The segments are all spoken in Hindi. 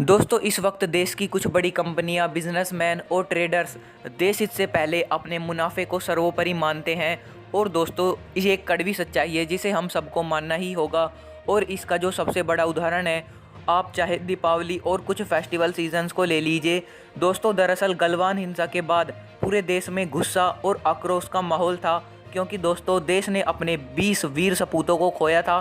दोस्तों इस वक्त देश की कुछ बड़ी कंपनियां, बिजनेसमैन और ट्रेडर्स देश हित से पहले अपने मुनाफे को सर्वोपरि मानते हैं। और दोस्तों ये एक कड़वी सच्चाई है जिसे हम सबको मानना ही होगा। और इसका जो सबसे बड़ा उदाहरण है, आप चाहे दीपावली और कुछ फेस्टिवल सीजन्स को ले लीजिए। दोस्तों दरअसल गलवान हिंसा के बाद पूरे देश में गुस्सा और आक्रोश का माहौल था, क्योंकि दोस्तों देश ने अपने 20 वीर सपूतों को खोया था।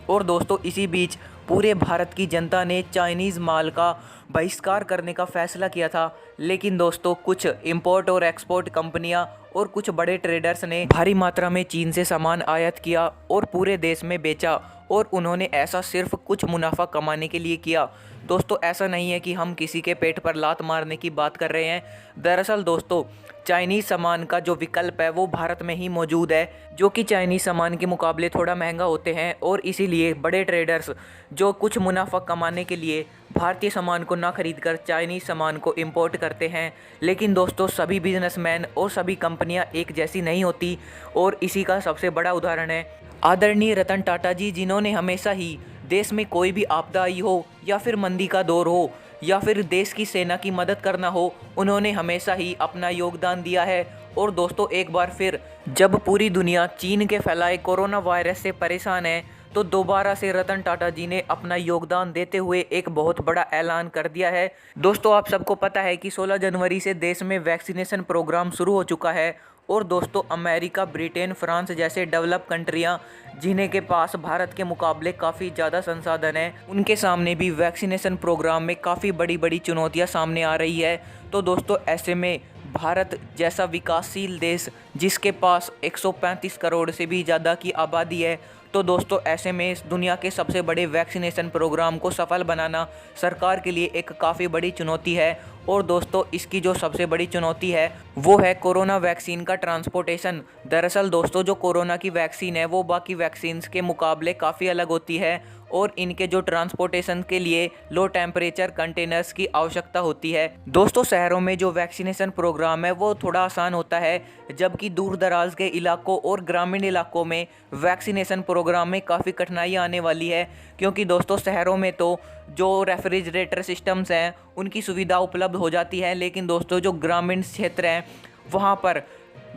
और दोस्तों इसी बीच पूरे भारत की जनता ने चाइनीज़ माल का बहिष्कार करने का फैसला किया था। लेकिन दोस्तों कुछ इंपोर्ट और एक्सपोर्ट कंपनियां और कुछ बड़े ट्रेडर्स ने भारी मात्रा में चीन से सामान आयात किया और पूरे देश में बेचा। और उन्होंने ऐसा सिर्फ कुछ मुनाफा कमाने के लिए किया। दोस्तों ऐसा नहीं है कि हम किसी के पेट पर लात मारने की बात कर रहे हैं। दरअसल दोस्तों चाइनीज़ सामान का जो विकल्प है वो भारत में ही मौजूद है, जो कि चाइनीज़ सामान के मुकाबले थोड़ा महंगा होते हैं। और इसीलिए बड़े ट्रेडर्स जो कुछ मुनाफा कमाने के लिए भारतीय सामान को ना खरीद कर चाइनीज़ सामान को इंपोर्ट करते हैं। लेकिन दोस्तों सभी बिजनेसमैन और सभी कंपनियां एक जैसी नहीं होती। और इसी का सबसे बड़ा उदाहरण है आदरणीय रतन टाटा जी, जिन्होंने हमेशा ही देश में कोई भी आपदा आई हो या फिर मंदी का दौर हो या फिर देश की सेना की मदद करना हो, उन्होंने हमेशा ही अपना योगदान दिया है। और दोस्तों एक बार फिर जब पूरी दुनिया चीन के फैलाए कोरोना वायरस से परेशान है, तो दोबारा से रतन टाटा जी ने अपना योगदान देते हुए एक बहुत बड़ा ऐलान कर दिया है। दोस्तों आप सबको पता है कि 16 जनवरी से देश में वैक्सीनेशन प्रोग्राम शुरू हो चुका है। और दोस्तों अमेरिका, ब्रिटेन, फ्रांस जैसे डेवलप कंट्रियां जिन्हें के पास भारत के मुकाबले काफ़ी ज़्यादा संसाधन हैं, उनके सामने भी वैक्सीनेशन प्रोग्राम में काफ़ी बड़ी बड़ी चुनौतियां सामने आ रही है। तो दोस्तों ऐसे में भारत जैसा विकासशील देश जिसके पास 135 करोड़ से भी ज़्यादा की आबादी है, तो दोस्तों ऐसे में इस दुनिया के सबसे बड़े वैक्सीनेशन प्रोग्राम को सफल बनाना सरकार के लिए एक काफ़ी बड़ी चुनौती है। और दोस्तों इसकी जो सबसे बड़ी चुनौती है वो है कोरोना वैक्सीन का ट्रांसपोर्टेशन। दरअसल दोस्तों जो कोरोना की वैक्सीन है वो बाकी वैक्सीन्स के मुकाबले काफ़ी अलग होती है और इनके जो ट्रांसपोर्टेशन के लिए लो टेम्परेचर कंटेनर्स की आवश्यकता होती है। दोस्तों शहरों में जो वैक्सीनेशन प्रोग्राम है वो थोड़ा आसान होता है, जबकि दूर दराज के इलाकों और ग्रामीण इलाकों में वैक्सीनेशन प्रोग्राम में काफ़ी कठिनाइयाँ आने वाली है। क्योंकि दोस्तों शहरों में तो जो रेफ्रिजरेटर सिस्टम्स हैं उनकी सुविधा उपलब्ध हो जाती है, लेकिन दोस्तों जो ग्रामीण क्षेत्र हैं वहाँ पर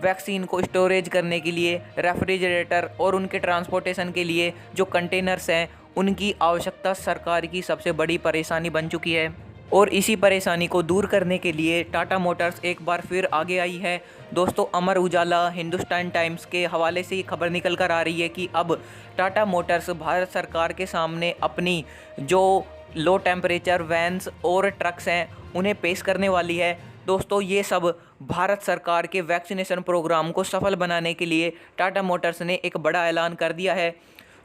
वैक्सीन को स्टोरेज करने के लिए रेफ्रिजरेटर और उनके ट्रांसपोर्टेशन के लिए जो कंटेनर्स हैं उनकी आवश्यकता सरकार की सबसे बड़ी परेशानी बन चुकी है। और इसी परेशानी को दूर करने के लिए टाटा मोटर्स एक बार फिर आगे आई है। दोस्तों अमर उजाला, हिंदुस्तान टाइम्स के हवाले से ये खबर निकल कर आ रही है कि अब टाटा मोटर्स भारत सरकार के सामने अपनी जो लो टेम्परेचर वैन्स और ट्रक्स हैं उन्हें पेश करने वाली है। दोस्तों ये सब भारत सरकार के वैक्सीनेशन प्रोग्राम को सफल बनाने के लिए टाटा मोटर्स ने एक बड़ा ऐलान कर दिया है।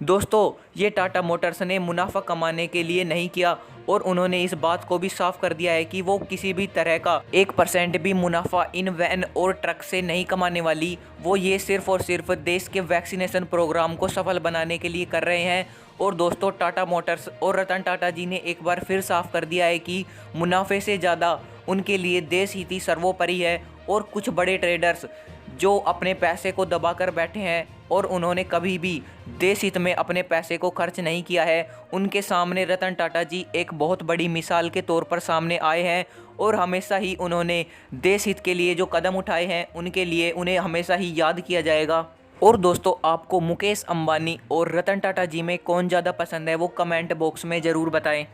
दोस्तों ये टाटा मोटर्स ने मुनाफा कमाने के लिए नहीं किया और उन्होंने इस बात को भी साफ कर दिया है कि वो किसी भी तरह का 1% भी मुनाफा इन वैन और ट्रक से नहीं कमाने वाली। वो ये सिर्फ और सिर्फ देश के वैक्सीनेशन प्रोग्राम को सफल बनाने के लिए कर रहे हैं। और दोस्तों टाटा मोटर्स और रतन टाटा जी ने एक बार फिर साफ कर दिया है कि मुनाफे से ज़्यादा उनके लिए देश हित ही सर्वोपरि है। और कुछ बड़े ट्रेडर्स जो अपने पैसे को दबा कर बैठे हैं और उन्होंने कभी भी देश हित में अपने पैसे को खर्च नहीं किया है, उनके सामने रतन टाटा जी एक बहुत बड़ी मिसाल के तौर पर सामने आए हैं। और हमेशा ही उन्होंने देश हित के लिए जो कदम उठाए हैं उनके लिए उन्हें हमेशा ही याद किया जाएगा। और दोस्तों आपको मुकेश अंबानी और रतन टाटा जी में कौन ज़्यादा पसंद है वो कमेंट बॉक्स में ज़रूर बताएं।